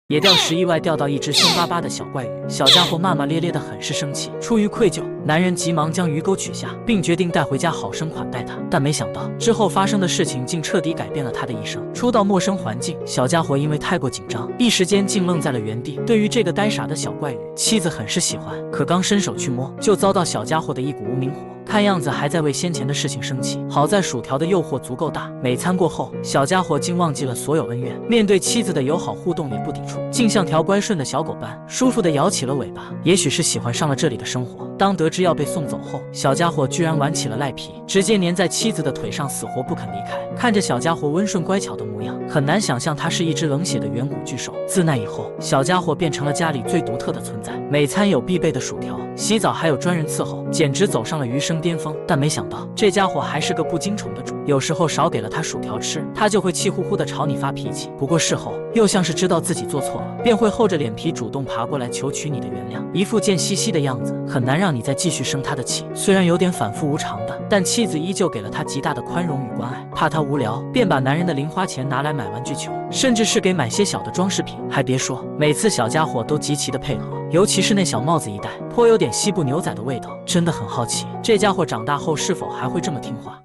野钓时意外钓到一只凶巴巴的小怪鱼，小家伙骂骂咧咧的，很是生气。出于愧疚，男人急忙将鱼钩取下，并决定带回家好生款待它。但没想到之后发生的事情竟彻底改变了他的一生。初到陌生环境，小家伙因为太过紧张，一时间竟愣在了原地。对于这个呆傻的小怪鱼，妻子很是喜欢，可刚伸手去摸，就遭到小家伙的一股无名火。看样子还在为先前的事情生气。好在薯条的诱惑足够大，每餐过后，小家伙竟忘记了所有恩怨，面对妻子的友好互动也不抵触，竟像条乖顺的小狗般舒服地摇起了尾巴。也许是喜欢上了这里的生活，当得知要被送走后，小家伙居然玩起了赖皮，直接粘在妻子的腿上，死活不肯离开。看着小家伙温顺乖巧的模样，很难想象它是一只冷血的远古巨兽。自那以后，小家伙变成了家里最独特的存在，每餐有必备的薯条，洗澡还有专人伺候，简直走上了余生巅峰。但没想到这家伙还是个不经宠的主，有时候少给了他薯条吃，他就会气呼呼的朝你发脾气。不过事后又像是知道自己做错了，便会厚着脸皮主动爬过来求取你的原谅，一副贱兮兮的样子，很难让你再继续生他的气。虽然有点反复无常的，但妻子依旧给了他极大的宽容与关爱。怕他无聊，便把男人的零花钱拿来买玩具球，甚至是给买些小的装饰品。还别说，每次小家伙都极其的配合，尤其是那小帽子一戴，颇有点西部牛仔的味道。真的很好奇，这家伙长大后是否还会这么听话。